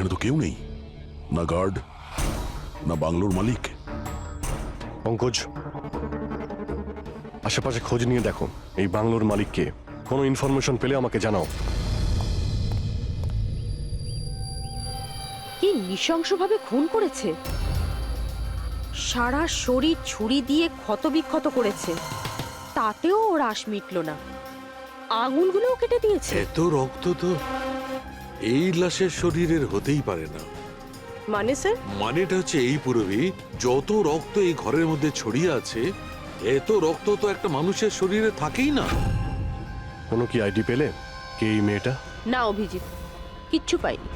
এখানে তো কেউ নেই, না গার্ড না বাংলোর মালিক। পঙ্কজ, আশেপাশে খোঁজ নিয়ে দেখো এই বাংলোর মালিককে। কোনো ইনফরমেশন পেলে আমাকে জানাও। কি নৃশংসভাবে খুন করেছে, সারা শরীর ছুরি দিয়ে ক্ষতবিক্ষত করেছে, তাতেও ওর আশ মিটল না, আঙুলগুলোও কেটে দিয়েছে। এত রক্ত তো এই লাশের শরীরের হতেই পারে না। মানে স্যার? মানেটা হচ্ছে এই পুরবী, যত রক্ত এই ঘরের মধ্যে ছড়িয়ে আছে, এত রক্ত তো একটা মানুষের শরীরে থাকেই না। কোনো কি আইডি পেলে কে এই মেয়েটা? না অভিজিৎ, কিচ্ছু পাইনি।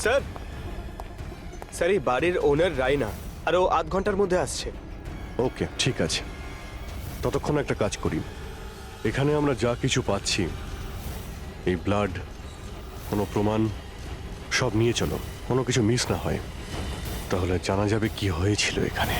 স্যার, স্যার এই বাড়ির ওনার রায়না, আর ও আধ ঘন্টার মধ্যে আসছে। ওকে, ঠিক আছে। ততক্ষণ একটা কাজ করি, এখানে আমরা যা কিছু পাচ্ছি, এই ব্লাড, কোনো প্রমাণ, সব নিয়ে চলো, কোনো কিছু মিস না হয়, তাহলে জানা যাবে কি হয়েছিল এখানে।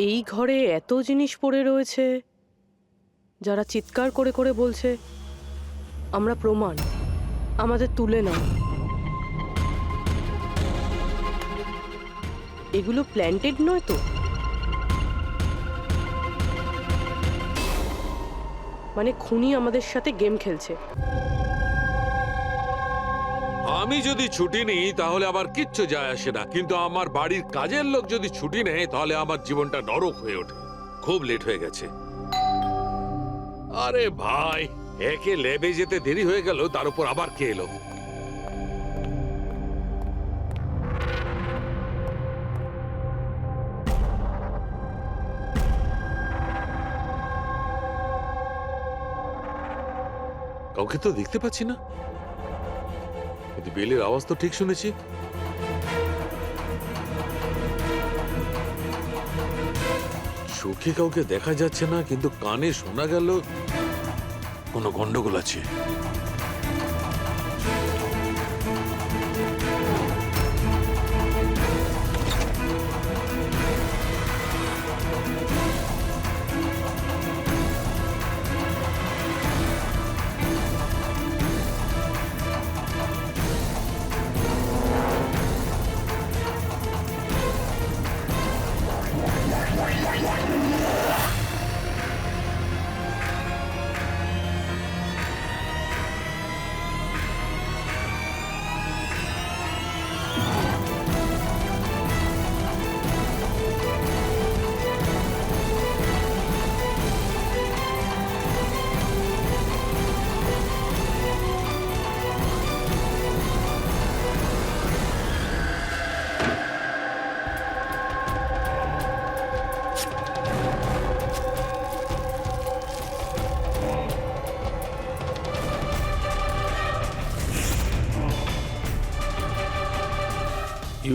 এই ঘরে এত জিনিস পড়ে রয়েছে, যারা চিৎকার করে করে বলছে আমরা প্রমাণ, আমাদের তুলে নাও। এগুলো প্ল্যান্টেড নয় তো? মানে খুনি আমাদের সাথে গেম খেলছে। আমি যদি ছুটি নিই তাহলে আমার কিচ্ছু যায় আসে না, কিন্তু আমার বাড়ির কাজের লোক যদি ছুটি নেয় তাহলে আমার জীবনটা নরক হয়ে ওঠে। খুব লেট হয়ে গেছে। আরে ভাই, একে ল্যাবে যেতে দেরি হয়ে গেল, তার উপর আবার কে এলো? কাউকে তো দেখতে পাচ্ছি না, কিন্তু বেলের আওয়াজ তো ঠিক শুনেছি। চোখে কাউকে দেখা যাচ্ছে না, কিন্তু কানে শোনা গেল কোনো গন্ডগোল আছে।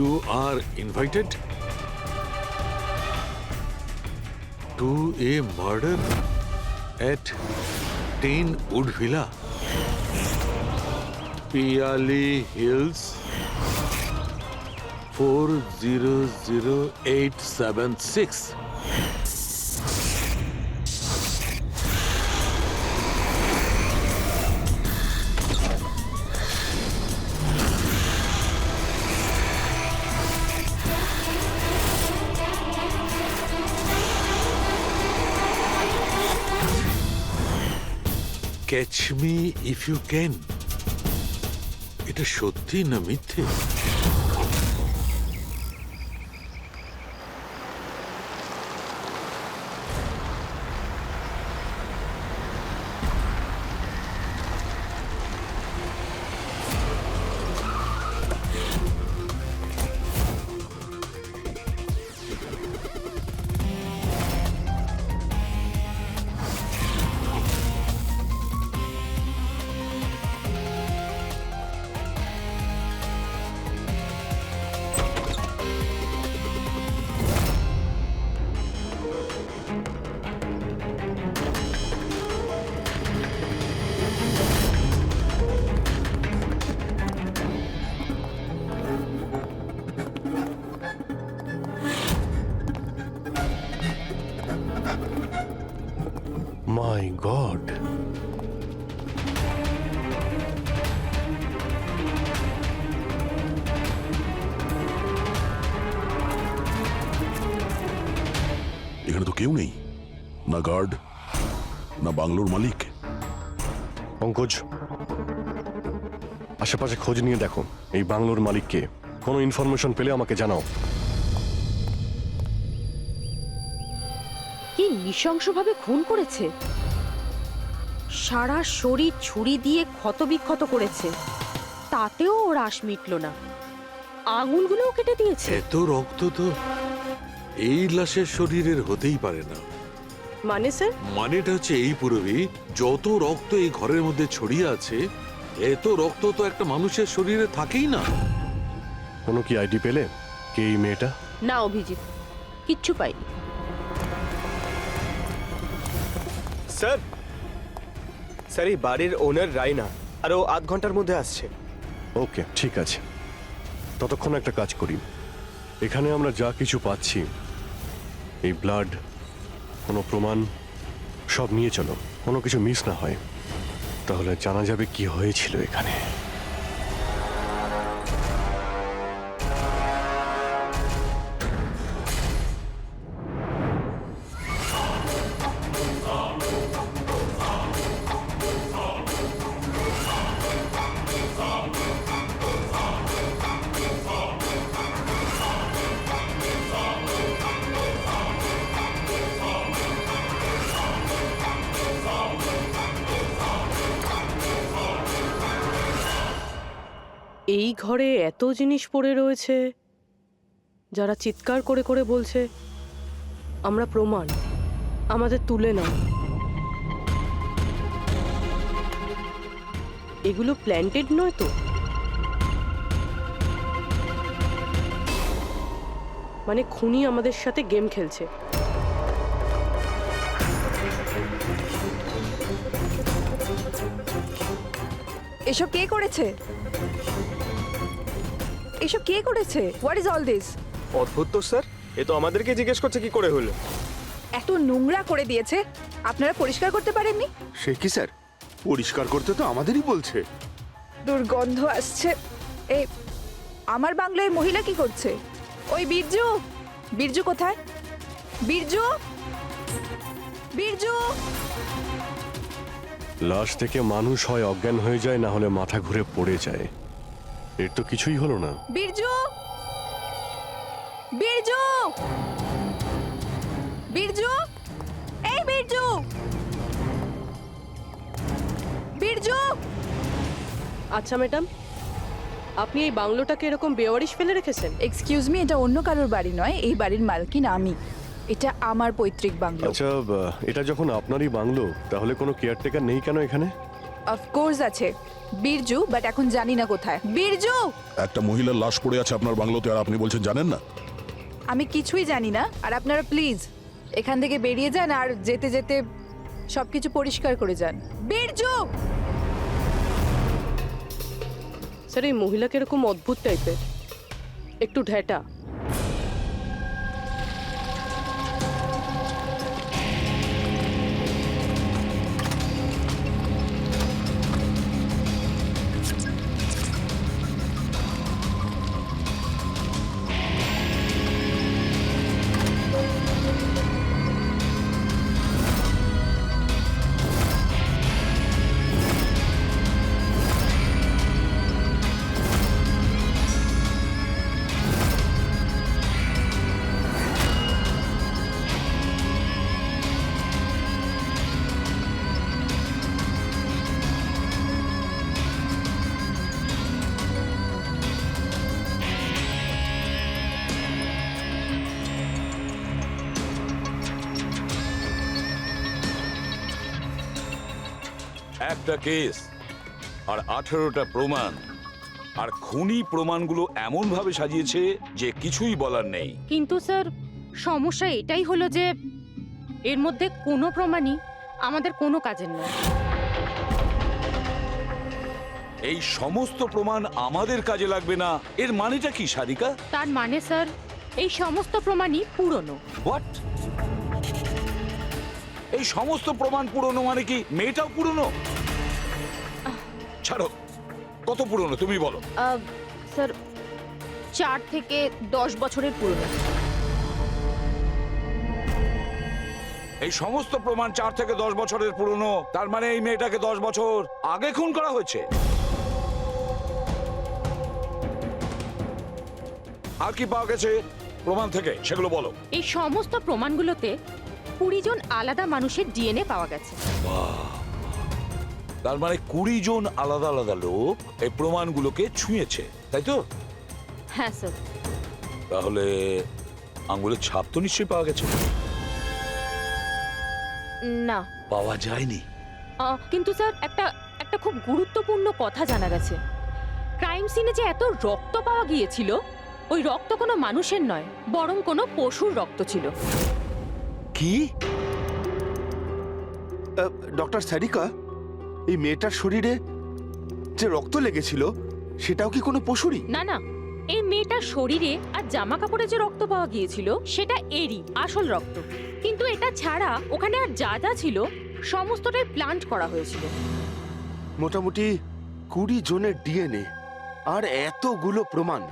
You are invited to a murder at 10 Wood Villa, Piali Hills, 400876. Catch me if you can. এটা সত্যি না মিথ্যে? মাই গড, এখানে তো কেউ নেই, না গার্ড না বাংলোর মালিক। পঙ্কজ, আশেপাশে খোঁজ নিয়ে দেখো এই বাংলোর মালিককে। কোনো ইনফরমেশন পেলে আমাকে জানাও। কি নৃশংসভাবে খুন করেছে, সারা শরীর ছুরি দিয়ে ক্ষতবিক্ষত করেছে, তাতেও ওর আশ মিটল না, আঙুলগুলোও কেটে দিয়েছে। এত রক্ত তো এই লাশের শরীরের হতেই পারে না। মানে স্যার, মানেটা হচ্ছে এই পুরবী, যত রক্ত এই ঘরের মধ্যে ছড়িয়ে আছে, এত রক্ত তো একটা মানুষের শরীরে থাকেই না। কোনো কি আইডি পেলে কে এই মেয়েটা? না অভিজিৎ, কিচ্ছু পাইনি। স্যার স্যার এই বাড়ির ওনার রাইনা, আর ও আধ ঘন্টার মধ্যে আসছে। ওকে, ঠিক আছে। ততক্ষণ একটা কাজ করি, এখানে আমরা যা কিছু পাচ্ছি, এই ব্লাড, কোনো প্রমাণ, সব নিয়ে চলো, কোনো কিছু মিস না হয়, তাহলে জানা যাবে কি হয়েছিল এখানে। এই ঘরে এত জিনিস পড়ে রয়েছে, যারা চিৎকার করে করে বলছে আমরা প্রমাণ, আমাদের তুলে নাও। এগুলো প্ল্যান্টেড নয় তো? মানে খুনি আমাদের সাথে গেম খেলছে। এসব কে করেছে? এসব কে করেছে? What is all this? অদ্ভুত তো স্যার, এ তো আমাদেরকে জিজ্ঞেস করছে কি করে হলো। এত নোংরা করে দিয়েছে, আপনারা পরিষ্কার করতে পারেননি? সে কি স্যার, পরিষ্কার করতে তো আমাদেরই বলছে। দুর্গন্ধ আসছে। এই আমার বাংলায় মহিলা কি করছে? ওই বীরজু, বীরজু কোথায়? বীরজু, বীরজু! লাশ থেকে মানুষ হয় অজ্ঞান হয়ে যায়, না হলে মাথা ঘুরে পড়ে যায়। এর তো কিছুই হলো না। বীরজু, বীরজু, বীরজু, এই বীরজু, বীরজু! আচ্ছা ম্যাডাম, আপনি এই বাংলোটাকে এরকম বেওয়ারিশ ফেলে রেখেছেন? এক্সকিউজ মি, এটা অন্য কারোর বাড়ি নয়, এই বাড়ির মালকিন আমি। এটা আমার পৈতৃক বাংলো। আচ্ছা, এটা যখন আপনারই বাংলো, তাহলে কোনো কেয়ারটেকার নেই কেন এখানে? অফকোর্স আছে, বীরজু, বাট এখন জানি না কোথায়। বীরজু! একটা মহিলার লাশ পড়ে আছে আপনার বাংলোতে, আর আপনি বলছেন জানেন না? আমি কিছুই জানি না, আর আপনারা প্লিজ এখান থেকে বেরিয়ে যান, আর যেতে যেতে সবকিছু পরিষ্কার করে যান। বীরজু! স্যার, এই মহিলাকে এরকম অদ্ভুত টাইপের, একটু ঢ্যাটা। একটা কেস আর 18টা প্রমাণ, আর খুনি প্রমাণগুলো এমন ভাবে সাজিয়েছে যে কিছুই বলার নেই। কিন্তু স্যার, সমস্যা এটাই হলো যে এর মধ্যে কোনো প্রমাণই আমাদের কোনো কাজের নয়। এই সমস্ত প্রমাণ আমাদের কাজে লাগবে না, এর মানেটা কি সারিকা? তার মানে স্যার, এই সমস্ত প্রমাণই পুরনো। হোয়াট? এই সমস্ত প্রমাণ পুরনো মানে কি মেয়েটাও পুরনো? ছাড়ো, কত পুরনো তুমি বলো। স্যার 4 থেকে 10 বছরের পুরনো। এই সমস্ত প্রমাণ 4 থেকে 10 বছরের পুরনো, তার মানে এই মেয়েটাকে 10 বছর আগে খুন করা হয়েছে। আর কি পাওয়া গেছে প্রমাণ থেকে সেগুলো বলো। এই সমস্ত প্রমাণগুলোতে 20 জন আলাদা মানুষের ডিএনএ পাওয়া গেছে। তার মানে 20 জন আলাদা আলাদা লোক এই প্রমাণগুলোকে ছুঁয়েছে, তাই তো? হ্যাঁ স্যার। তাহলে আঙ্গুলের ছাপ তো নিশ্চয়ই পাওয়া গেছে। না, পাওয়া যায়নি। কিন্তু স্যার একটা খুব গুরুত্বপূর্ণ কথা জানা গেছে। ক্রাইম সিনে যে এত রক্ত পাওয়া গিয়েছিল, ওই রক্ত কোনো মানুষের নয়, বরং কোনো পশুর রক্ত ছিল। কি? ডক্টর সারিকা, এই মেয়েটার শরীরে যে রক্ত লেগেছিল সেটাও কি কোনো পশুরই? না না, এই মেয়েটার শরীরে আর জামা কাপড়ে যে রক্ত পাওয়া গিয়েছিল সেটা এরই আসল রক্ত। কিন্তু এটা ছাড়া ওখানে আর যা যা ছিল সমস্তটাই প্লান্ট করা হয়েছিল। মোটামুটি 20 জনের ডিএনএ আর এতগুলো প্রমাণ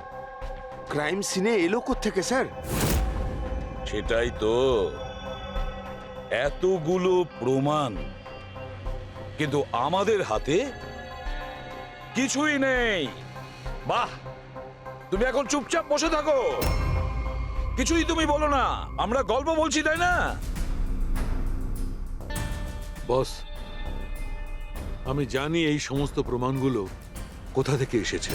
ক্রাইম সিনে এলো কোত্থেকে স্যার? সেটাই তো, এতগুলো প্রমাণ, কিন্তু আমাদের হাতে কিছুই নেই। বাহ, তুমি এখন চুপচাপ বসে থাকো, কিছুই তুমি বলো না, আমরা গল্প বলছি তাই না? বস, আমি জানি এই সমস্ত প্রমাণগুলো কোথা থেকে এসেছে।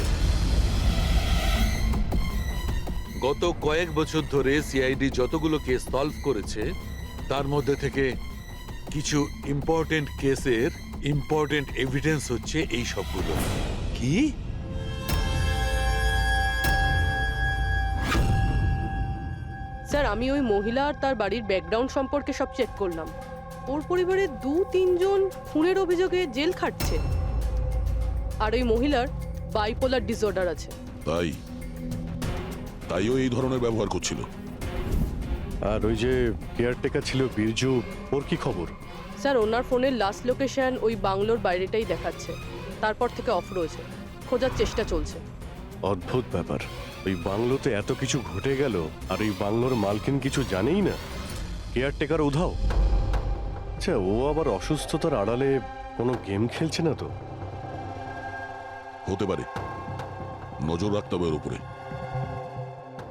গত কয়েক বছর ধরে সিআইডি যতগুলো কেস সলভ করেছে তার মধ্যে থেকে কিছু ইম্পর্টেন্ট কেসের ইম্পর্টেন্ট এভিডেন্স হচ্ছে এই সবগুলো। কি? স্যার, আমি ওই মহিলা আর তার বাড়ির ব্যাকগ্রাউন্ড সম্পর্কে সব চেক করলাম। ওর পরিবারের 2-3 জন খুনের অভিযোগে জেল খাটছে, আর ওই মহিলার বাইপোলার ডিসঅর্ডার আছে। তাইও এই ধরনের ব্যবহার করছিল। আর ওই যে কেয়ারটেকার ছিল বীরজু, ওর কি খবর? স্যার, ওনার ফোনের লাস্ট লোকেশন ওই বাংলোর বাইরেটাই দেখাচ্ছে, তারপর থেকে অফ রয়েছে, খোঁজার চেষ্টা চলছে। অদ্ভুত ব্যাপার, ওই বাংলোতে এত কিছু ঘটে গেল আর ওই বাংলোর মালকিন কিছু জানেই না। কেয়ারটেকার উধাও। আচ্ছা, ও আবার অসুস্থতার আড়ালে কোনো গেম খেলছে না তো? হতে পারে, নজর রাখতে হবে ওর উপরে।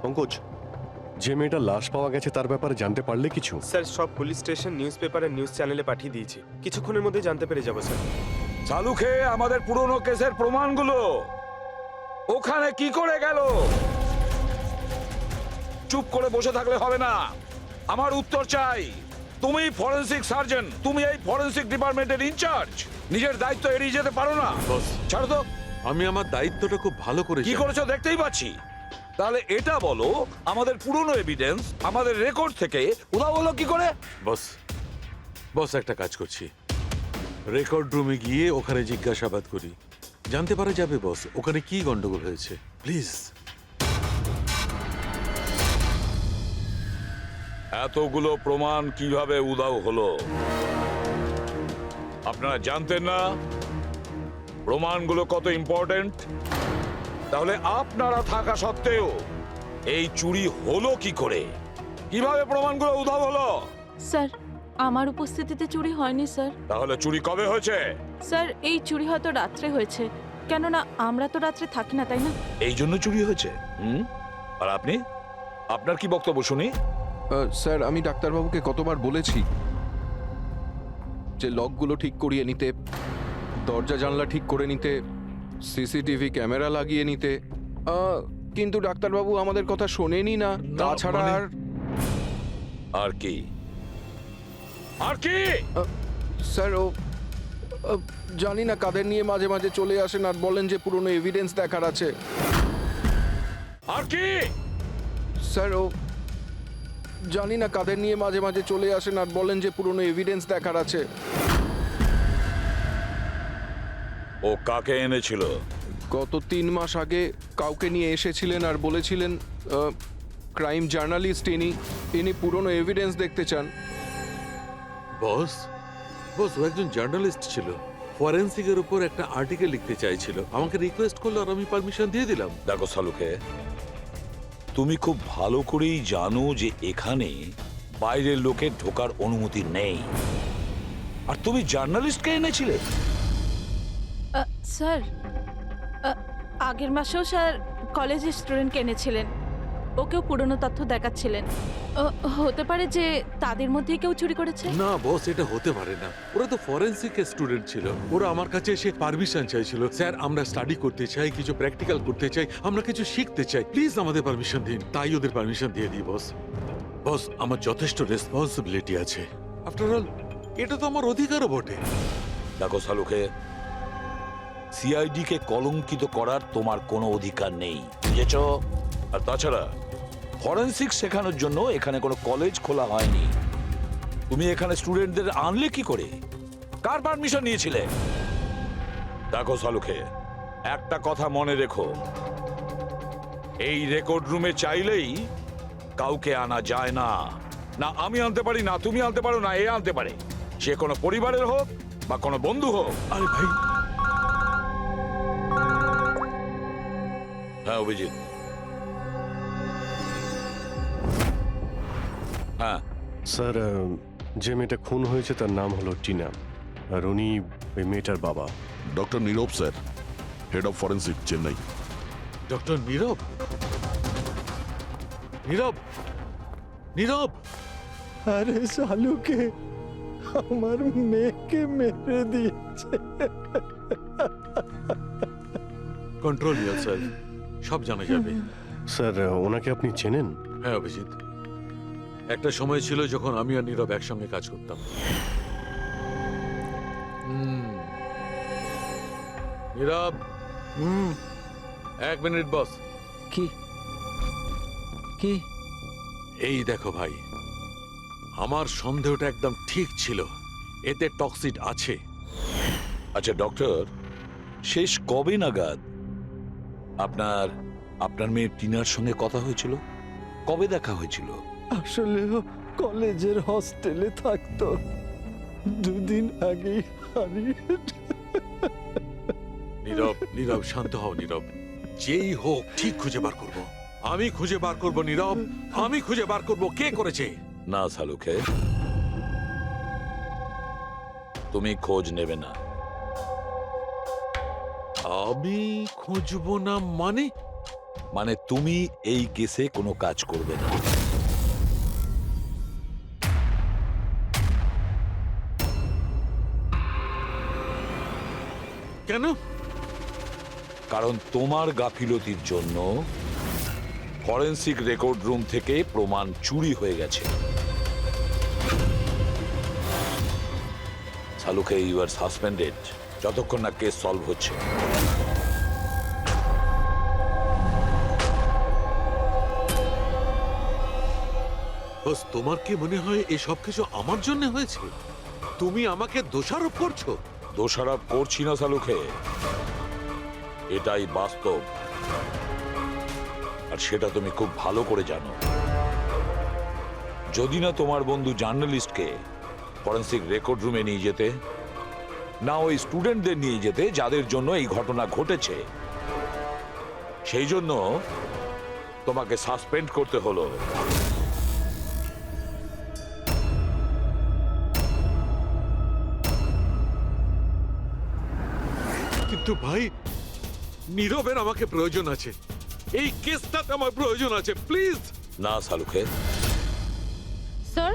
পঙ্কজ, যে মেয়েটা লাশ পাওয়া গেছে তার ব্যাপারে জানতে পারলে কিছু? স্যার, সব পুলিশ স্টেশন, নিউজ পেপার আর নিউজ চ্যানেলে পাঠিয়ে দিয়েছি, কিছুক্ষণের মধ্যে জানতে পেরে যাবো স্যার। চালু খেয়ে আমাদের পুরনো কেসের প্রমাণগুলো ওখানে কি করে গেল? চুপ করে বসে থাকলে হবে না, আমার উত্তর চাই। তুমি ফরেনসিক সার্জন, তুমি এই ফরেনসিক ডিপার্টমেন্টের ইনচার্জ, নিজের দায়িত্ব এড়িয়ে যেতে পারো না। বস, ছাড়ো তো। আমি আমার দায়িত্বটা খুব ভালো করে কি জানি। করেছো দেখতেই পাচ্ছি। তাহলে এটা বলো, আমাদের পুরনো এভিডেন্স আমাদের রেকর্ড থেকে উধাও হলো কি করে? বস একটা কাজ করছি, রেকর্ড রুমে গিয়ে ওখানে জিজ্ঞাসাবাদ করি, জানতে পারা যাবে বস ওখানে কি গন্ডগোল হয়েছে। প্লিজ। এতগুলো প্রমাণ কিভাবে উধাও হলো আপনারা জানতেন না? প্রমাণগুলো কত ইম্পর্টেন্ট। তাহলে আপনারা থাকা সত্ত্বেও এই চুরি হলো কি করে? কিভাবে প্রমাণগুলো উধাও হলো? স্যার, আমার উপস্থিতিতে চুরি হয়নি স্যার। তাহলে চুরি কবে হয়েছে? স্যার, এই চুরি হয়তো রাত্রে হয়েছে, কেননা আমরা তো রাত্রে থাকি না, তাই না? এই জন্য চুরি হয়েছে। আর আপনি, আপনার কি বক্তব্য শুনি? স্যার, আমি ডাক্তারবাবুকে কতবার বলেছি যে লকগুলো ঠিক করিয়ে নিতে, দরজা জানলা ঠিক করে নিতে, সিসিটিভি ক্যামেরা লাগিয়ে নিতে, কিন্তু ডাক্তারবাবু আমাদের কথা শোনেনি না। তাছাড়া আর কি? আর কি? স্যার, ও জানি না কাদের নিয়ে মাঝে মাঝে চলে আসেন আর বলেন যে পুরনো এভিডেন্স দেখার আছে। আর কি? স্যার, ও জানি না কাদের নিয়ে মাঝে মাঝে চলে আসেন আর বলেন যে পুরনো এভিডেন্স দেখার আছে। ও কাকে এনেছিল? গত 3 মাস আগে কাউকে নিয়ে এসেছিলেন আর বলেছিলেন ক্রাইম জার্নালিস্ট ইনি পুরনো এভিডেন্স দেখতে চান। বস বস ও একজন জার্নালিস্ট ছিল, ফরেন্সিকের উপর একটা আর্টিকেল লিখতে চাইছিল, আমাকে রিকোয়েস্ট করলো আর আমি পারমিশন দিয়ে দিলাম। দেখো সালুকে, তুমি খুব ভালো করেই জানো যে এখানে বাইরের লোকের ঢোকার অনুমতি নেই, আর তুমি জার্নালিস্টকে এনেছিলে। স্যার আগের মাসেও স্যার কলেজের স্টুডেন্টকে এনেছিলেন, ওকেও পুরনো তথ্য দেখাচ্ছিলেন। হতে পারে যে তাদের মধ্যেই কেউ চুরি করেছে। না বস, এটা হতে পারে না, ওরা তো ফরেন্সিক স্টুডেন্ট ছিল, ওরা আমার কাছে এসে পারমিশন চাইছিল, স্যার আমরা স্টাডি করতে চাই, কিছু প্র্যাকটিক্যাল করতে চাই, আমরা কিছু শিখতে চাই, প্লিজ আমাদের পারমিশন দিন। তাই ওদের পারমিশন দিয়ে দিই বস। বস আমার যথেষ্ট রেসপন্সিবিলিটি আছে, আফটার অল এটা তো আমার অধিকারও বটে। দেখো সালুকে, সিআইডি কে কলঙ্কিত করার তোমার কোনো অধিকার নেই, বুঝেছ? আর তাছাড়া ফরেনসিক শেখানোর জন্য এখানে কোনো কলেজ খোলা হয়নি। তুমি এখানে স্টুডেন্টদের আনলে কি করে? কার পারমিশন নিয়েছিলে? দেখো সালুকে, একটা কথা মনে রেখো, এই রেকর্ড রুমে চাইলেই কাউকে আনা যায় না। না আমি আনতে পারি, না তুমি আনতে পারো, না এ আনতে পারে, সে কোনো পরিবারের হোক বা কোনো বন্ধু হোক। আরে ভাই, হ্যাঁ অভিজিৎ, হ্যাঁ স্যার, যে মেয়েটা খুন হয়েছে তার নাম হলো টিনা, আর উনি ওই মেয়েটার বাবা। Doctor Nirav sir, head of forensic, Chennai. Doctor Nirav? Nirav, Nirav, আরে সালুকে আমার মেয়েকে মেরে দিয়েছে। কন্ট্রোল ইয়োরসেলফ, সব জানা যাবে। স্যার, ওনাকে আপনি চেনেন? হ্যাঁ অভিজিৎ, একটা সময় ছিল যখন আমি আর নীরব একসঙ্গে কাজ করতাম। নীরব, এক মিনিট বস। কি কি? এই দেখো ভাই, আমার সন্দেহটা একদম ঠিক ছিল, এতে টক্সিড আছে। আচ্ছা ডক্টর, শেষ কবে নাগাদ আপনার আপনার মেয়ে টিনার সঙ্গে কথা হয়েছিল? কবে দেখা হয়েছিল? আসলে ও কলেজের হস্টেলে থাকতো, দুদিন আগেই হারিয়ে। নীরব, নীরব শান্ত হও নীরব, যেই হোক ঠিক খুঁজে বার করব, আমি খুঁজে বার করব নীরব, আমি খুঁজে বার করব কে করেছে। না সালুকে, তুমি খোঁজ নেবে না। আমি খুঁজবো না মানে? মানে তুমি এই কেসে কোনো কাজ করবে না। কেন? কারণ তোমার গাফিলতির জন্য ফরেনসিক রেকর্ড রুম থেকে প্রমাণ চুরি হয়ে গেছে। সালুকে, ইউ আর সাসপেন্ডেড যতক্ষণ না কেস সলভ হচ্ছে। বস, তোমার কি মনে হয় এই সব কিছু আমার জন্য হয়েছে? তুমি আমাকে দোষারোপ করছো। দোষারোপ করছি না সালুকে, এটাই বাস্তব, আর সেটা তুমি খুব ভালো করে জানো। যদি না তোমার বন্ধু জার্নালিস্টকে ফরেনসিক রেকর্ড রুমে নিয়ে যেতে, না ওই স্টুডেন্টদের নিয়ে যেতে যাদের জন্য এই ঘটনা ঘটেছে, সেই জন্য তোমাকে সাসপেন্ড করতে হলো। কিন্তু ভাই, নীরবের আমাকে প্রয়োজন আছে, এই কেসটাতে আমার প্রয়োজন আছে, প্লিজ। না সালুকে। স্যার,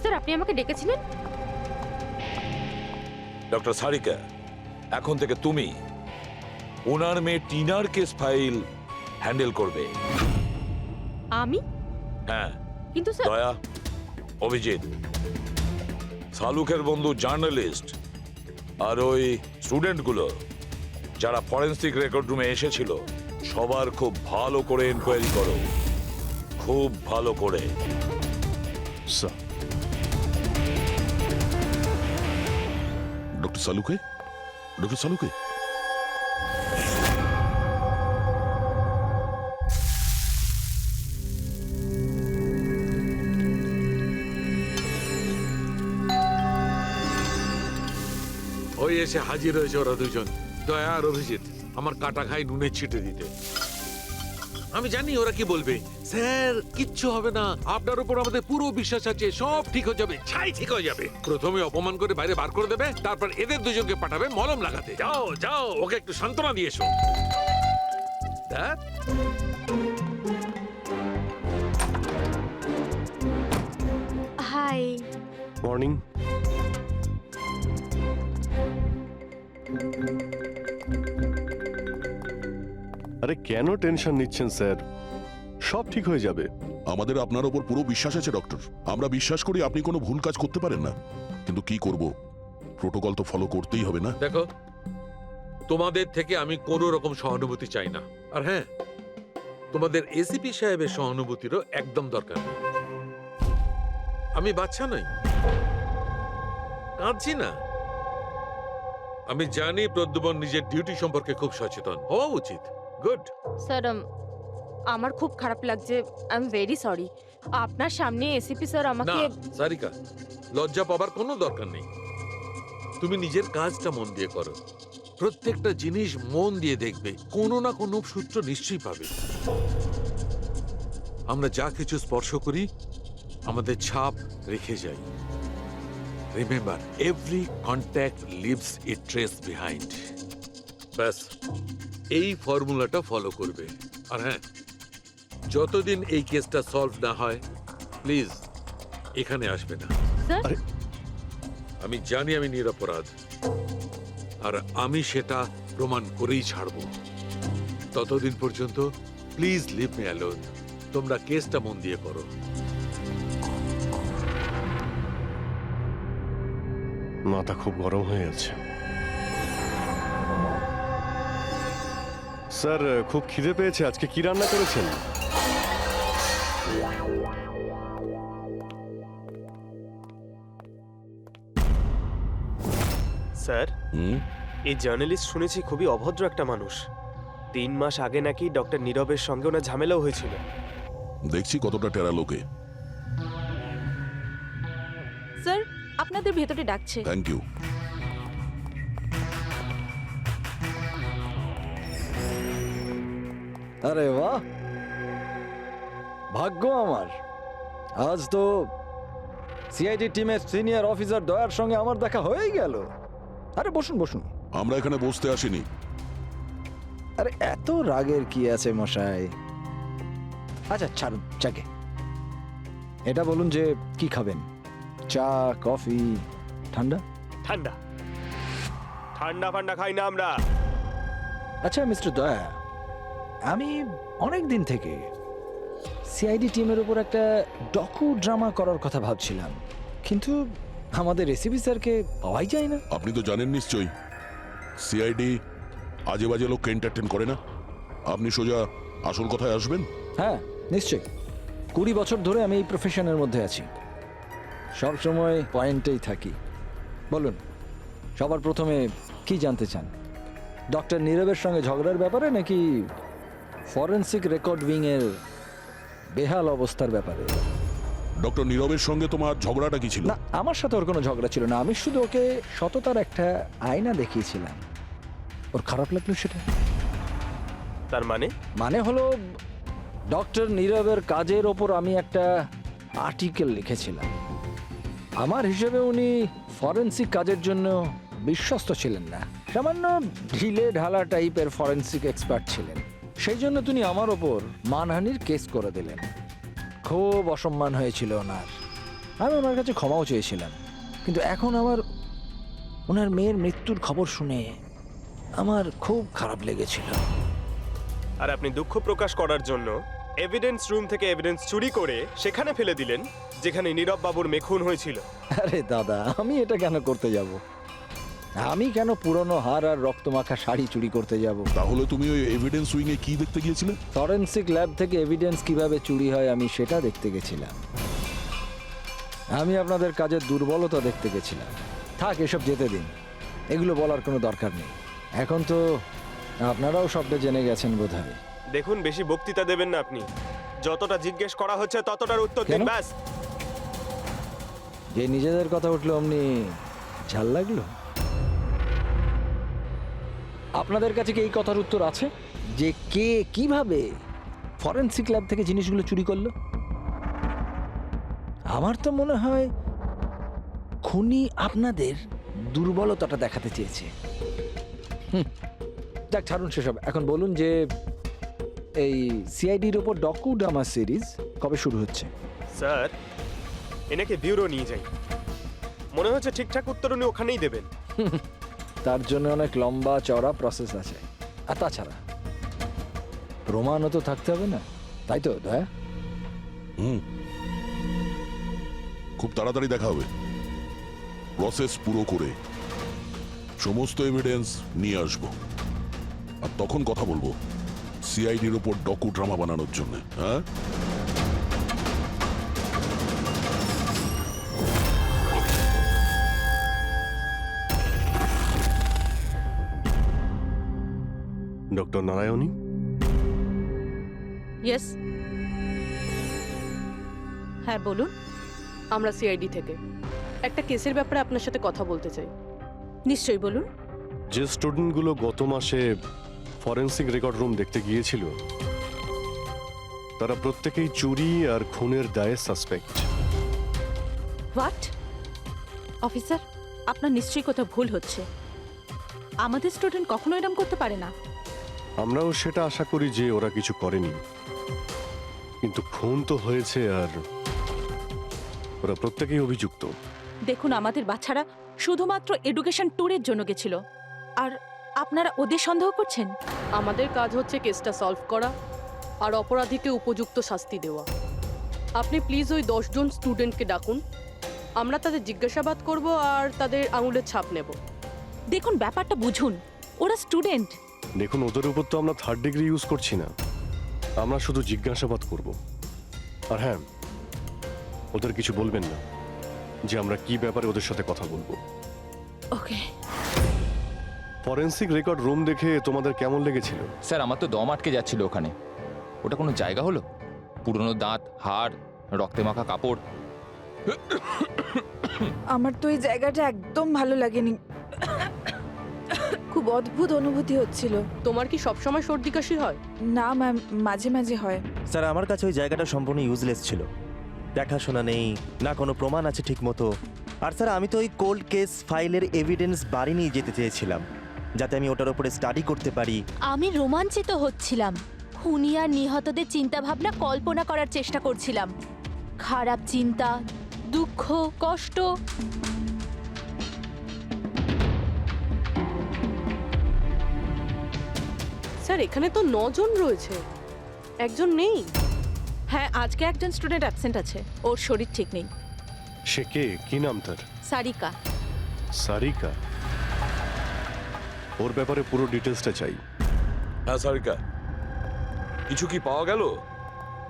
স্যার আপনি আমাকে ডেকেছিলেন? ডক্টর সারিকা, এখন থেকে তুমি ওনার মেয়ে টিনার কেস ফাইল হ্যান্ডেল করবে। আমি? হ্যাঁ। কিন্তু স্যার, দয়া, অভিজিৎ, সালুকের বন্ধু জার্নালিস্ট আর ওই স্টুডেন্টগুলো যারা ফরেনসিক রেকর্ড রুমে এসেছিল, সবার খুব ভালো করে এনকোয়ারি করো, খুব ভালো করে। স্যার। ডক্টর সালুকে, ডক্টর সালুকে, ওই এসে হাজির হয়েছে ওরা দুজন, দয়া আর অভিজিৎ, আমার কাটা খাই নুনের ছিটে দিতে। আমি জানি ওরা কি বলবে, স্যার কিচ্ছু হবে না, আপনার উপর আমাদের পুরো বিশ্বাস আছে, সব ঠিক হয়ে যাবে, ছাই ঠিক হয়ে যাবে। প্রথমে অপমান করে বাইরে বার করে দেবে, তারপর এদের দুজনকে পাঠাবে মলম লাগাতে। যাও যাও, ওকে একটু সান্ত্বনা দিয়ে এসো। Dad? হাই। মর্নিং। আরে কেন টেনশন নিচ্ছেন স্যার, সব ঠিক হয়ে যাবে। আমাদের আপনার ওপর পুরো বিশ্বাস আছে ডক্টর। আমরা বিশ্বাস করি আপনি কোনো ভুল কাজ করতে পারেন না, কিন্তু কি করব, প্রোটোকল তো ফলো করতেই হবে না। দেখো, তোমাদের থেকে আমি কোনো রকম সহানুভূতি চাই না। আর হ্যাঁ, তোমাদের এসিপি সাহেবের সহানুভূতিরও একদম দরকার নেই। আমি বাচ্চা নই, কাঁদছি না। আমি জানি প্রদ্যুমন নিজের ডিউটি সম্পর্কে খুব সচেতন হওয়া উচিত। গুড। স্যার, আমার খুব খারাপ লাগছে, আই এম ভেরি সরি। আপনার সামনে এসিপি স্যার না আমাকে। সারিকা, লজ্জা পাবার কোনো দরকার নেই। তুমি নিজের কাজটা মন দিয়ে করো, প্রত্যেকটা জিনিস মন দিয়ে দেখবে, কোনো না কোনো সূত্র নিশ্চয়ই পাবে। আমরা যা কিছু স্পর্শ করি আমাদের ছাপ রেখে যাই। রিমেম্বার, এভরি কন্ট্যাক্ট লিভস এ ট্রেস বিহাইন্ড। ব্যাস, এই ফর্মুলাটা ফলো করবে। আর হ্যাঁ, যতদিন এই কেসটা সলভ না হয়, প্লিজ এখানে আসবে না। স্যার, আমি জানি আমি নিরপরাধ, আর আমি সেটা প্রমাণ করেই ছাড়ব। ততদিন পর্যন্ত প্লিজ লিভ মি অ্যালোন। তোমরা কেসটা মন দিয়ে করো। মাথা খুব গরম হয়ে আছে স্যার। খুব খিদে পেয়েছে, আজকে কি রান্না করেছেন? স্যার, হুম, এই জার্নালিস্ট শুনেছি খুবই অভদ্র একটা মানুষ। 3 মাস আগে নাকি ডক্টর নীরবের সঙ্গে ওনার ঝামেলাও হয়েছিল। দেখছি কতটা টেরা লোকে। স্যার, আপনাদের ভেতরে ডাকছে। Thank you. আরে বাহ, ভাগ্য আমার, আজ তো সিআইডি টিমের সিনিয়র অফিসার দয়ার সঙ্গে আমার দেখা হয়েই গেল। আরে বসুন বসুন। আমরা এখানে বসতে আসিনি। আরে এত রাগের কি আছে মশাই? আচ্ছা ছাড়ুন চাকে। এটা বলুন যে কি খাবেন, চা, কফি, ঠান্ডা? ঠান্ডা ঠান্ডা ফান্ডা খাই না আমরা। আচ্ছা মিস্টার দয়া, আমি অনেক দিন থেকে সিআইডি টিমের উপর একটা ডকু ড্রামা করার কথা ভাবছিলাম, কিন্তু আমাদের এসিপি স্যারকে পাওয়াই যায় না। আপনি তো জানেন নিশ্চয়ই, সিআইডি আজে বাজে লোককে এন্টারটেন করে না। আপনি সোজা আসল কথায় আসবেন। হ্যাঁ নিশ্চয়ই, 20 বছর ধরে আমি এই প্রফেশনের মধ্যে আছি, সব সময় পয়েন্টেই থাকি। বলুন, সবার প্রথমে কি জানতে চান? ডক্টর নীরবের সঙ্গে ঝগড়ার ব্যাপারে, নাকি ফরেন্সিক রেকর্ড উইং এর বেহাল অবস্থার ব্যাপারে? ডক্টর নীরবের সঙ্গে তোমার ঝগড়াটা কি ছিল? না, আমার সাথে ওর কোনো ঝগড়া ছিল না, আমি শুধু ওকে সততার একটা আয়না দেখিয়েছিলাম। ওর খারাপ লাগলো সেটা। তার মানে? মানে হলো, ডক্টর নীরবের কাজের ওপর আমি একটা আর্টিকেল লিখেছিলাম। আমার হিসেবে উনি ফরেন্সিক কাজের জন্য বিশ্বস্ত ছিলেন না, সামান্য ঢিলে ঢালা টাইপের ফরেন্সিক এক্সপার্ট ছিলেন। সেই জন্য তিনি আমার ওপর মানহানির কেস করে দিলেন। খুব অসম্মান হয়েছিল ওনার। আমি ওনার কাছে ক্ষমাও চেয়েছিলাম, কিন্তু এখন ওনার মেয়ের মৃত্যুর খবর শুনে আমার খুব খারাপ লেগেছিল। আর আপনি দুঃখ প্রকাশ করার জন্য এভিডেন্স রুম থেকে এভিডেন্স চুরি করে সেখানে ফেলে দিলেন যেখানে নীরব বাবুর মেয়ে খুন হয়েছিল। আরে দাদা, আমি এটা কেন করতে যাব? আমি কেন পুরনো হার আর রক্তমাখা শাড়ি চুরি করতে যাব? তাহলে তুমি ওই এভিডেন্স উইং এ কি দেখতে গিয়েছিলে? ফরেন্সিক ল্যাব থেকে এভিডেন্স কিভাবে চুরি হয় আমি সেটা দেখতে গেছিলাম। আমি আপনাদের কাজের দুর্বলতা দেখতে গেছিলাম। থাক, এসব যেতে দিন, এগুলো বলার কোনো দরকার নেই। এখন তো আপনারাও সবটা জেনে গেছেন বোধহয়। দেখুন, বেশি বক্তৃতা দেবেন না আপনি। যতটা জিজ্ঞেস করা হচ্ছে ততটার উত্তর দিন, কেন? ব্যাস। যে নিজেদের কথা উঠলো অমনি ঝাল লাগলো। আপনাদের কাছে কি এই কথার উত্তর আছে যে কে কিভাবে ফরেনসিক ল্যাব থেকে জিনিসগুলো চুরি করলো? আমার তো মনে হয় খুনি আপনাদের দুর্বলতাটা দেখাতে চেয়েছে। যাক, ছাড়ুন সেসব। এখন বলুন যে এই সিআইডির ওপর ডকুড্রামা সিরিজ কবে শুরু হচ্ছে? স্যার, এনাকে ব্যুরো নিয়ে যাই। মনে হচ্ছে ঠিকঠাক উত্তর উনি ওখানেই দেবেন। তার জন্য অনেক লম্বা চওড়া প্রসেস আছে। আর তাছাড়া প্রমাণও তো থাকতে হবে না, তাই তো দয়া? খুব তাড়াতাড়ি দেখা হবে। প্রসেস পুরো করে সমস্ত এভিডেন্স নিয়ে আসবো, আর তখন কথা বলবো সিআইডির ওপর ডকু ড্রামা বানানোর জন্য। হ্যাঁ, ডক্টর নারায়ণী, ইয়েস, হ্যাঁ বলুন। আমরা সিআইডি থেকে একটা কেসের ব্যাপারে আপনার সাথে কথা বলতে চাই। নিশ্চয়ই বলুন। যে স্টুডেন্টগুলো গত মাসে ফরেনসিক রেকর্ড রুম দেখতে গিয়েছিল তারা প্রত্যেকেই চুরি আর খুনের দায়ে সাসপেক্ট। হোয়াট? অফিসার, আপনার নিশ্চয়ই কোথাও ভুল হচ্ছে। আমাদের স্টুডেন্ট কখনো এরকম করতে পারে না। আমরাও সেটা আশা করি যে ওরা কিছু করেনি, কিন্তু খুন তো হয়েছে আর ওরা প্রত্যেকেই অভিযুক্ত। দেখুন, আমাদের বাচ্চারা শুধুমাত্র এডুকেশন ট্যুরের জন্য গেছিল, আর আপনারা ওদের সন্দেহ করছেন। আমাদের কাজ হচ্ছে কেসটা সলভ করা আর অপরাধীকে উপযুক্ত শাস্তি দেওয়া। আপনি প্লিজ ওই 10 জন স্টুডেন্টকে ডাকুন, আমরা তাদের জিজ্ঞাসাবাদ করব আর তাদের আঙুলের ছাপ নেব। দেখুন, ব্যাপারটা বুঝুন, ওরা স্টুডেন্ট। দেখুন, ওদের উপর তো আমরা 3rd ডিগ্রি ইউজ করছি না, আমরা শুধু জিজ্ঞাসাবাদ করব। আর হ্যাঁ, ওদের কিছু বলবেন না যে আমরা কি ব্যাপারে ওদের সাথে কথা বলবো। ওকে। ফরেনসিক রেকর্ড রুম দেখে তোমাদের কেমন লেগেছিল? স্যার, আমার তো দম আটকে যাচ্ছিল ওখানে। ওটা কোনো জায়গা হলো? পুরনো দাঁত, হাড়, রক্তে মাখা কাপড়। আমার তো এই জায়গাটা একদম ভালো লাগেনি, খুব অদ্ভুত অনুভূতি হচ্ছিল। তোমার কি সবসময় সর্দি কাশি হয়? না ম্যাম, মাঝে মাঝে হয়। স্যার, আমার কাছে ওই জায়গাটা সম্পূর্ণ ইউজলেস ছিল। দেখাশোনা নেই, না কোনো প্রমাণ আছে ঠিক মতো। আর স্যার, আমি তো ওই কোল্ড কেস ফাইলের এভিডেন্স বাড়ি নিয়ে যেতে চেয়েছিলাম, যাতে আমি ওটার উপরে স্টাডি করতে পারি। আমি রোমাঞ্চিত হচ্ছিলাম। খুনি আর নিহতদের চিন্তাভাবনা কল্পনা করার চেষ্টা করছিলাম। খারাপ চিন্তা, দুঃখ, কষ্ট। স্যার, এখানে তো 9 জন রয়েছে, একজন নেই। হ্যাঁ, আজকে একজন স্টুডেন্ট অ্যাবসেন্ট আছে, ওর শরীর ঠিক নেই। সে কে? কি নাম তার? সারিকা। সারিকা? ওর ব্যাপারে পুরো ডিটেলসটা চাই। হ্যাঁ সারিকা, কিছু কি পাওয়া গেল?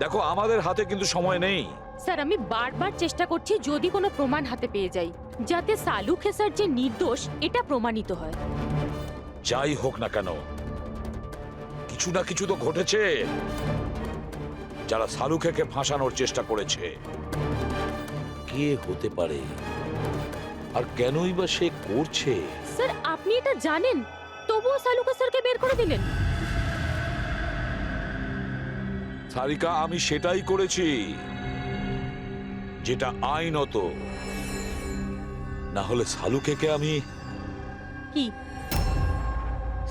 দেখো, আমাদের হাতে কিন্তু সময় নেই। স্যার, আমি বারবার চেষ্টা করছি যদি কোনো প্রমাণ হাতে পেয়ে যাই, যাতে সালু খেসার যে নির্দোষ এটা প্রমাণিত হয়। যাই হোক না কেন, কিছু না কিছু তো ঘটেছে। যারা সালুখেকে ফাঁসানোর চেষ্টা করেছে, কে হতে পারে আর কেনই বা সে করছে? স্যার, আপনি এটা জানেন, তবুও সালু খেসারকে বের করে দিলেন। সারিকা, আমি সেটাই করেছি যেটা আইনত। না হলে সালুখেকে আমি... কি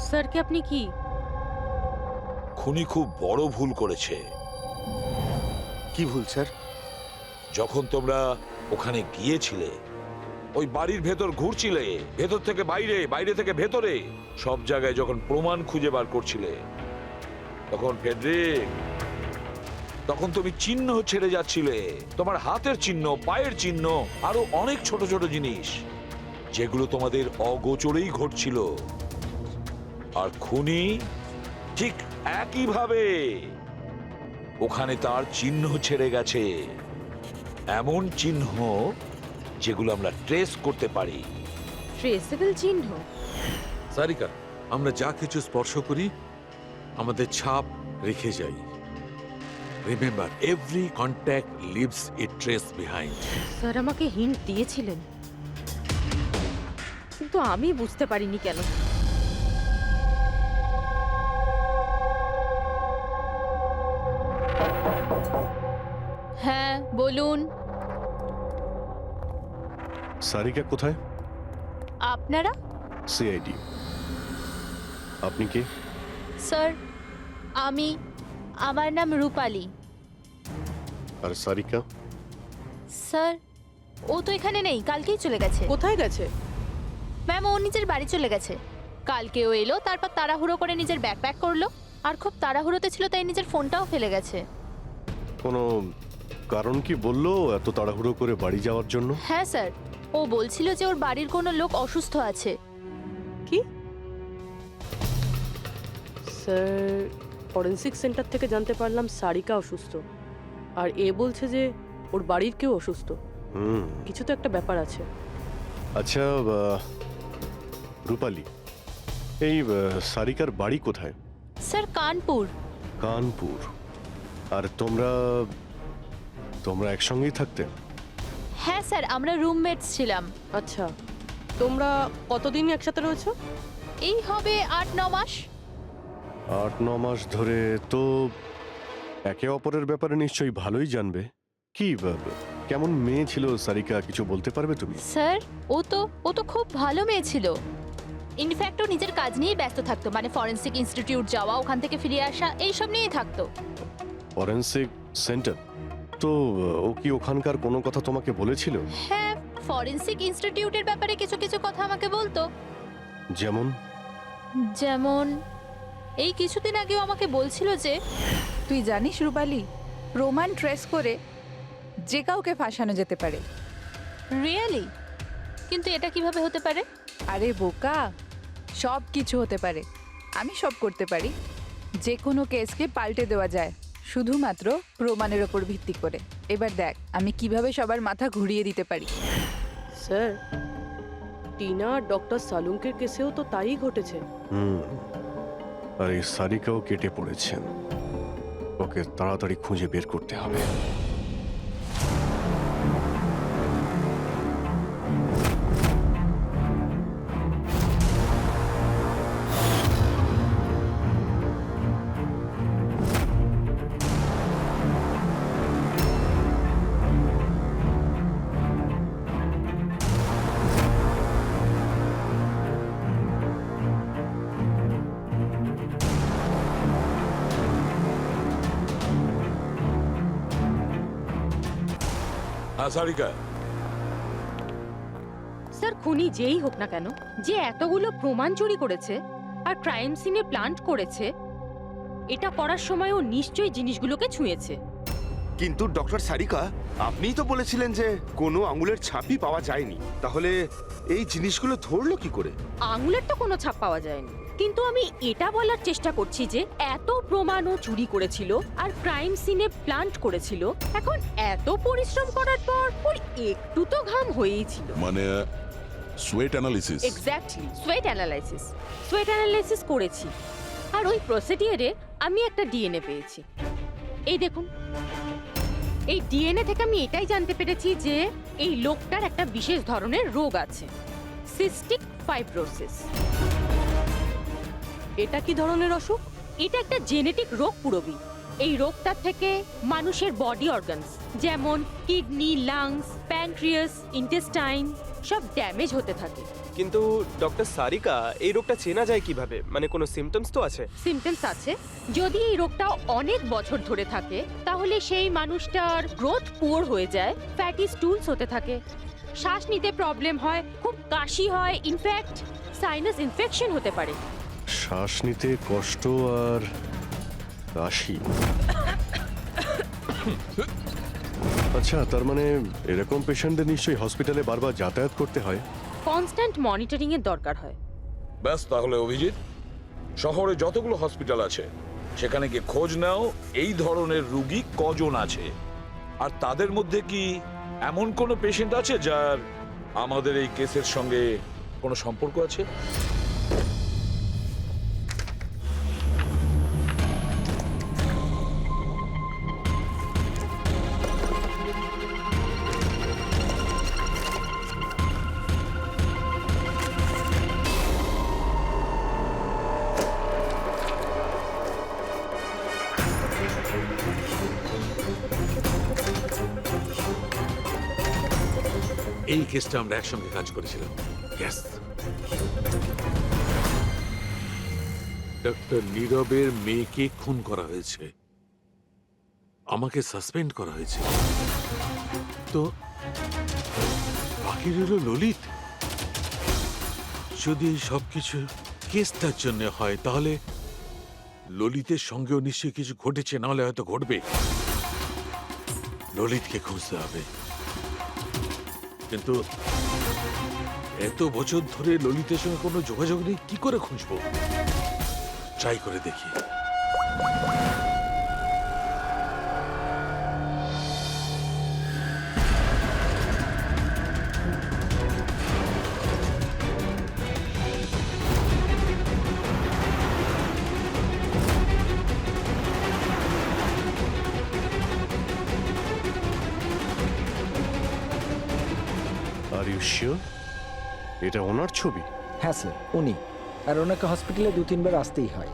স্যারকে আপনি কি? খুনি খুব বড় ভুল করেছে। কি ভুল স্যার? যখন তোমরা ওখানে গিয়েছিলে, ওই বাড়ির ভেতর ঘুরছিলে, ভেতর থেকে বাইরে, বাইরে থেকে ভেতরে, সব জায়গায় যখন প্রমাণ খুঁজে বার করছিলে, তখন ফেডরিক, তখন তুমি চিহ্ন ছেড়ে যাচ্ছিলে। তোমার হাতের চিহ্ন, পায়ের চিহ্ন, আরো অনেক ছোট ছোট জিনিস, যেগুলো তোমাদের অগোচরেই ঘটছিল। আর খুনি ঠিক একইভাবে ওখানে তার চিহ্ন ছেড়ে গেছে, এমন চিহ্ন যেগুলো আমরা ট্রেস করতে পারি। ট্রেসেবল চিহ্ন? সারিকা, আমরা যা কিছু স্পর্শ করি আমাদের ছাপ রেখে যাই। রিমেম্বার, এভরি কন্ট্যাক্ট লিভস এ ট্রেস বিহাইন্ড। স্যার আমাকে হিন্ট দিয়েছিলেন, কিন্তু আমি বুঝতে পারিনি কেন। বলুন। সারিকা কোথায়? আপনারা? সিআইডি। আপনি কে? স্যার আমার নাম রূপালী। আর সারিকা? স্যার ও তো এখানে নেই, কালকেই চলে গেছে। কোথায় গেছে? ম্যাম ও নিজের বাড়ি চলে গেছে। কালকে ও এলো, তারপর তাড়াহুড়ো করে নিজের ব্যাগ প্যাক করলো, আর খুব তাড়াহুড়োতে ছিল তাই নিজের ফোনটাও ফেলে গেছে। কোনো কারণ কি বললো এত তাড়াহুড়ো করে বাড়ি যাওয়ার জন্য? হ্যাঁ স্যার, ও বলছিল যে ওর বাড়ির কোনো লোক অসুস্থ আছে। কি স্যার, ফরেন্সিক সেন্টার থেকে জানতে পারলাম সারিকা অসুস্থ, আর এ বলছে যে ওর বাড়ির কেউ অসুস্থ। কিছু তো একটা ব্যাপার আছে। আচ্ছা রূপালী, এই সারিকার বাড়ি কোথায়? স্যার কানপুর। কানপুর। আর তোমরা একসঙ্গেই থাকতে? হ্যাঁ স্যার, আমরা রুমমেটস ছিলাম। আচ্ছা, তোমরা কতদিন একসাথে রয়েছো? এই হবে 8-9 মাস। 8-9 মাস ধরে তো একে অপরের ব্যাপারে নিশ্চয়ই ভালোই জানবে। কি কেমন মেয়ে ছিল সারিকা, কিছু বলতে পারবে তুমি? স্যার ও তো খুব ভালো মেয়ে ছিল। ইনফ্যাক্ট ও নিজের কাজ নিয়েই ব্যস্ত থাকতো, মানে ফরেন্সিক ইনস্টিটিউট যাওয়া, ওখান থেকে ফিরে আসা, এইসব নিয়েই থাকতো। Forensic centre? তো ও কি ওখানকার কোনো কথা তোমাকে বলেছিল? হ্যাঁ, ফরেন্সিক ইনস্টিটিউটের ব্যাপারে কিছু কিছু কথা আমাকে বলতো। যেমন এই কিছুদিন আগেও আমাকে বলছিল যে, তুই জানিস রূপালী, প্রমাণ ট্রেস করে যে কাউকে ফাঁসানো যেতে পারে। রিয়েলি? কিন্তু এটা কিভাবে হতে পারে? আরে বোকা, সব কিছু হতে পারে। আমি সব করতে পারি। যে কোনো কেসকে পাল্টে দেওয়া যায় শুধুমাত্র প্রমাণের ওপর ভিত্তি করে। এবার দেখ আমি কিভাবে সবার মাথা ঘুরিয়ে দিতে পারি। স্যার, টিনা আর ডক্টর সালুঙ্কের কেসেও তো তাই ঘটেছে। আর এই সারিকাও কেটে পড়েছেন। ওকে তাড়াতাড়ি খুঁজে বের করতে হবে। সারিকা, স্যার খুনি যেই হোক না কেন, যে এতগুলো প্রমাণ চুরি করেছে আর ক্রাইম সিনে প্ল্যান্ট করেছে, এটা করার সময় ও নিশ্চয়ই জিনিসগুলোকে ছুঁয়েছে। কিন্তু ডক্টর সারিকা, আপনিই তো বলেছিলেন যে কোনো আঙুলের ছাপই পাওয়া যায়নি, তাহলে এই জিনিসগুলো ধরলো কি করে? আঙুলের তো কোনো ছাপ পাওয়া যায়নি, কিন্তু আমি এটা বলার চেষ্টা করছি যে এত প্রমাণও চুরি করেছিল আর ক্রাইম সিনে প্ল্যান্ট করেছিল, এখন এত পরিশ্রম করার পর ওর একটু তো ঘাম হয়েই ছিল। মানে sweat analysis? Exactly, sweat analysis করেছি, আর ওই প্রসিডিউরে আমি একটা ডিএনএ পেয়েছি। এই দেখুন, এই ডিএনএ থেকে আমি এটাই জানতে পেরেছি যে এই লোকটার একটা বিশেষ ধরনের রোগ আছে, সিস্টিক ফাইব্রোসিস। এটা কি ধরনের অসুখ? এটা একটা জেনেটিক রোগ পুরবি। এই রোগটা থেকে মানুষের বডি অর্গানস যেমন কিডনি, লাংস, প্যানক্রিয়াস, ইন্টেস্টাইন সব ড্যামেজ হতে থাকে। কিন্তু ডক্টর সারিকা, এই রোগটা চেনা যায় কিভাবে? মানে কোনো সিমটমস তো আছে? সিমটমস আছে। যদি এই রোগটা অনেক বছর ধরে থাকে তাহলে সেই মানুষটার গ্রোথ পুয়ার হয়ে যায়, ফ্যাটি স্টুলস হতে থাকে, শ্বাস নিতে প্রবলেম হয়, খুব কাশি হয়, ইনফ্যাক্ট সাইনাস ইনফেকশন হতে পারে। শ্বাস নিতে কষ্ট আর কাশি। আচ্ছা, তার মানে এরকম পেশেন্টদের নিশ্চয়ই হসপিটালে বারবার যাতায়াত করতে হয়। কনস্ট্যান্ট মনিটরিং এর দরকার হয়। ব্যাস, তাহলে অভিজিৎ, শহরে যতগুলো হসপিটাল আছে সেখানে গিয়ে খোঁজ নাও এই ধরনের রোগী কজন আছে, আর তাদের মধ্যে কি এমন কোনো পেশেন্ট আছে যার আমাদের এই কেসের সঙ্গে কোনো সম্পর্ক আছে। এই কেসটা আমরা একসঙ্গে কাজ করেছিলাম। ইয়েস, ডক্টর নীরবের মেয়েকে খুন করা হয়েছে, আমাকে সাসপেন্ড করা হয়েছে, তো বাকি রইল ললিত। যদি সবকিছু কেসটার জন্য হয় তাহলে ললিতের সঙ্গেও নিশ্চয়ই কিছু ঘটেছে, নাহলে হয়তো ঘটবে। ললিতকে খুঁজতে হবে, কিন্তু এত বছর ধরে ললিতের সঙ্গে কোনো যোগাযোগ নেই, কি করে খুঁজবো? ট্রাই করে দেখি। আর ইউ শিওর এটা ওনার ছবি? হ্যাঁ স্যার, উনি। আর ওনাকে হসপিটালে 2-3 বার আসতেই হয়।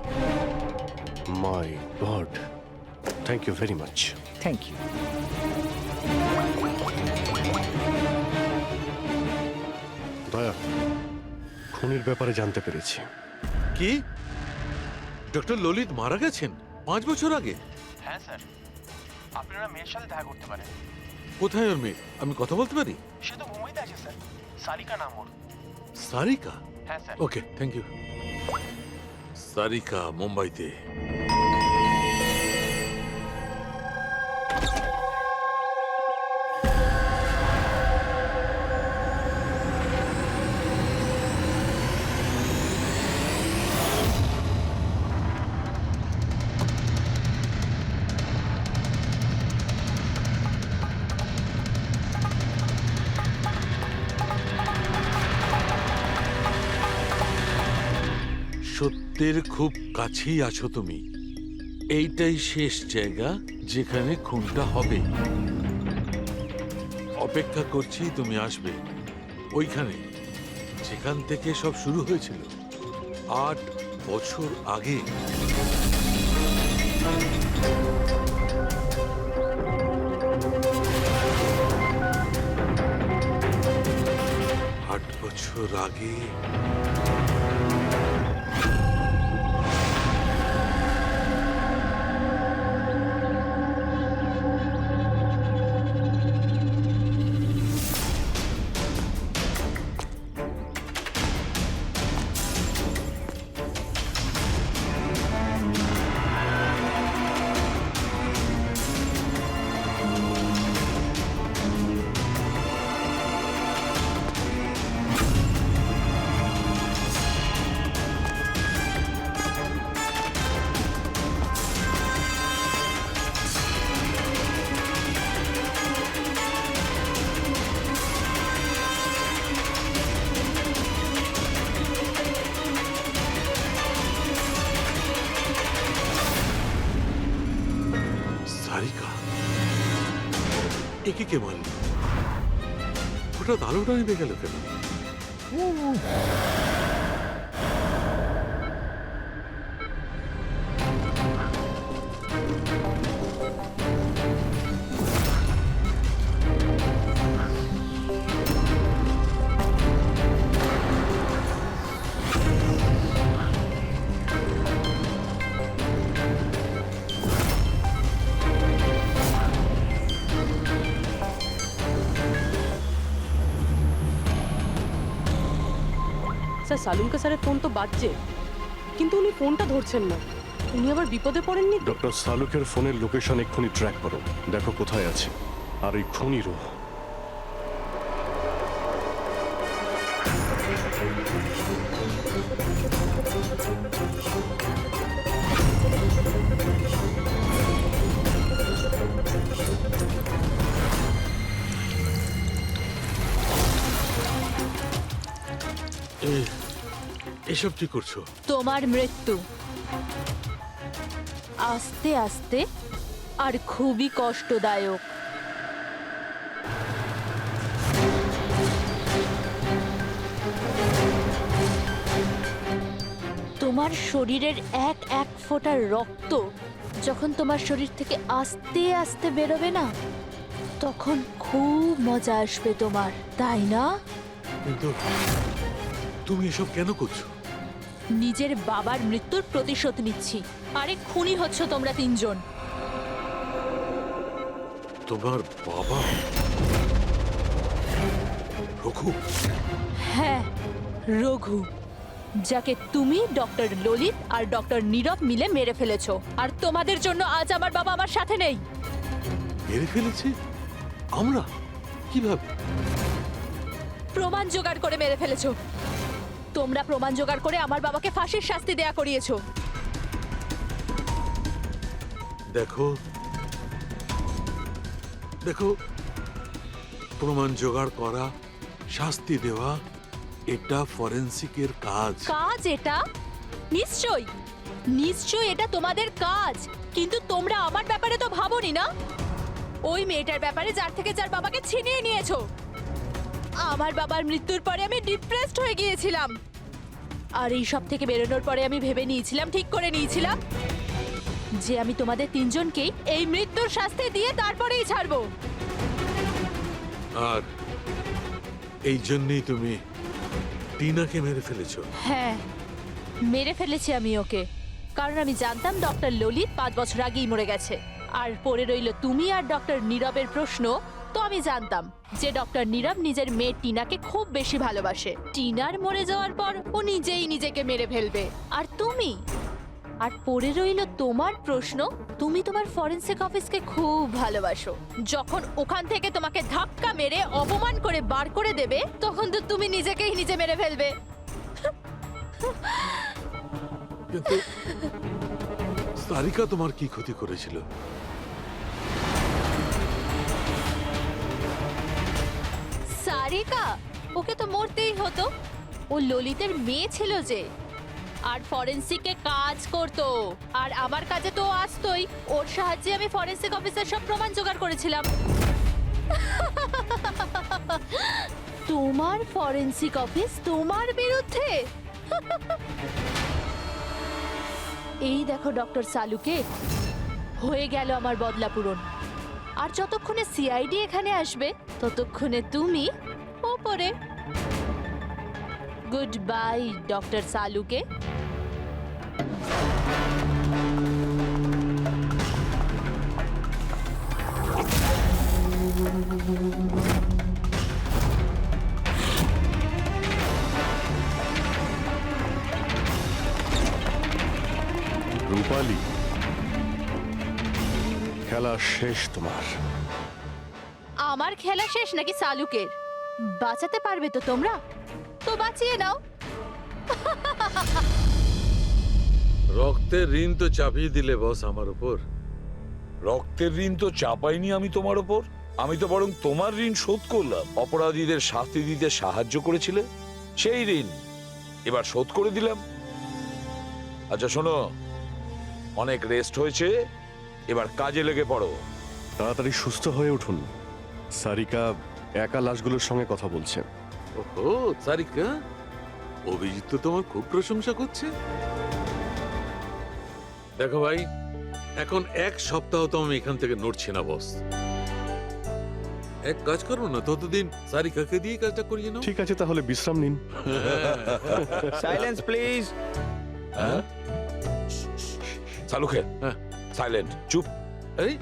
My god, thank you very much. Thank you. Daya, খুনির ব্যাপারে জানতে পেরেছি। কি ডক্টর ললিত মারা গেছেন 5 বছর আগে? হ্যাঁ স্যার, আপনারা মেয়ের সাথে দেখা করতে পারেন। কোথায় ওর মেয়ে? আমি কথা বলতে পারি? সে তো মুম্বাইতে আছে স্যার, সারিকা নাম ওর। সারিকা? হ্যাঁ sir. Okay, thank you. Sarika মুম্বাইতে। সত্যের খুব কাছেই আছো তুমি। এইটাই শেষ জায়গা যেখানে খুনটা হবে। অপেক্ষা করছি তুমি আসবে ওইখানে যেখান থেকে সব শুরু হয়েছিল 8 বছর আগে। আট বছর আগে সারিকা একে কে মারল? হঠাৎ আলোটা নিভে গেল কেন? স্যার, সালুনকা স্যারের ফোন তো বাজছে, কিন্তু উনি ফোনটা ধরছেন না। উনি আবার বিপদে পড়েননি তো? ডক্টর সালুকের ফোনের লোকেশন এক্ষুনি ট্র্যাক করো, দেখো কোথায় আছে। আর এই খুনিরও। এসব কি করছো? তোমার মৃত্যু আস্তে আস্তে আর খুবই কষ্টদায়ক। তোমার শরীরের এক ফোঁটা রক্ত যখন তোমার শরীর থেকে আস্তে আস্তে বেরোবে না, তখন খুব মজা আসবে তোমার, তাই না? কিন্তু তুমি এসব কেন করছো? নিজের বাবার মৃত্যুর প্রতিশোধ নিচ্ছি। আরে খুনি হচ্ছ তোমরা তিনজন। তোমার বাবা রঘু? হ্যাঁ, রঘু, যাকে তুমি, ডক্টর ললিত আর ডক্টর নীরব মিলে মেরে ফেলেছো। আর তোমাদের জন্য আজ আমার বাবা আমার সাথে নেই। মেরে ফেলেছি আমরা? কিভাবে? প্রমাণ জোগাড় করে মেরে ফেলেছো। তোমরা প্রমাণ জোগাড় করে আমার বাবাকে ফাঁসির শাস্তি দেয়া করিয়েছো। দেখো দেখো, প্রমাণ জোগাড় করা, শাস্তি দেওয়া, এটা ফরেন্সিকের কাজ। কাজ এটা? নিশ্চয়ই নিশ্চয়ই এটা তোমাদের কাজ, কিন্তু তোমরা আমার ব্যাপারে তো ভাবোনি না। ওই মেয়েটার ব্যাপারে যার থেকে যার বাবাকে ছিনিয়ে নিয়েছো। আমার বাবার মৃত্যুর পরে আমি ডিপ্রেসড হয়ে গিয়েছিলাম, আর এই সব থেকে বেরোনোর পরে আমি ভেবে নিয়েছিলাম, ঠিক করে নিয়েছিলাম যে আমি তোমাদের তিনজনকেই এই মৃত্যুর শাস্তি দিয়ে তারপরেই ছাড়বো। আর এই জন্যই তুমি টিনাকে মেরে ফেলেছো? হ্যাঁ, মেরে ফেলেছি আমি ওকে, কারণ আমি জানতাম ডক্টর ললিত 5 বছর আগেই মরে গেছে। আর পড়ে রইল তুমি আর ডক্টর নীরবের প্রশ্ন। তো আমি জানতাম যে ডক্টর নীরব নিজের মেয়ে টিনাকে খুব বেশি ভালোবাসে। টিনার মরে যাওয়ার পর ও নিজেই নিজেকে মেরে ফেলবে। আর তুমি, আর পড়ে রইল তোমার প্রশ্ন, তুমি তোমার ফরেনসিক অফিসকে খুব ভালোবাসো। যখন ওখান থেকে তোমাকে ধাক্কা মেরে অপমান করে বার করে দেবে, তখন তো তুমি নিজেকেই নিজে মেরে ফেলবে। কিন্তু সারিকা তোমার কি ক্ষতি করেছিল? সারিকা? ওকে তো মরতেই হতো। ও ললিতের মেয়ে ছিল যে, আর ফরেনসিকে কাজ করতো। আর আমার কাজে তো ও আসতোই। ওর সাহায্যে আমি ফরেনসিক অফিসের সব প্রমাণ জোগাড় করেছিলাম। তোমার ফরেনসিক অফিস তোমার বিরুদ্ধে? এই দেখো ডক্টর সালুকে, হয়ে গেল আমার বদলা পূরণ। আর যতক্ষণে সিআইডি এখানে আসবে, ততক্ষণে তুমি ওপরে। Good bye doctor Salunkhe. Rupali, খেলা শেষ তোমার। আমার খেলা শেষ নাকি সালুকের? বাঁচাতে পারবে তো তোমরা? তো বাঁচিয়ে নাও। রক্তের ঋণ তো চাপিয়ে দিলে বস আমার উপর। রক্তের ঋণ তো চাপাইনি আমি তোমার ওপর, আমি তো বরং তোমার ঋণ শোধ করলাম। অপরাধীদের শাস্তি দিতে সাহায্য করেছিলে, সেই ঋণ এবার শোধ করে দিলাম। আচ্ছা শোনো, অনেক রেস্ট হয়েছে, এবার কাজে লেগে পড়ো। তাড়াতাড়ি সুস্থ হয়ে উঠুন। সারিকা একা লাশগুলোর সঙ্গে কথা বলছে। ওহো, সারিকা, অভিজিৎ তো তোমার খুব প্রশংসা করছে। দেখো ভাই, এখন 1 সপ্তাহ তো আমি এখান থেকে নড়ছি না বস। এক কাজ করো না, ততদিন সারিকাকে দিয়ে কাজটা করিয়ে নাও। ঠিক আছে, তাহলে বিশ্রাম নিন। Silence please. হ্যাঁ? সালুকে, হ্যাঁ। সাইলেন্ট, চুপ। এই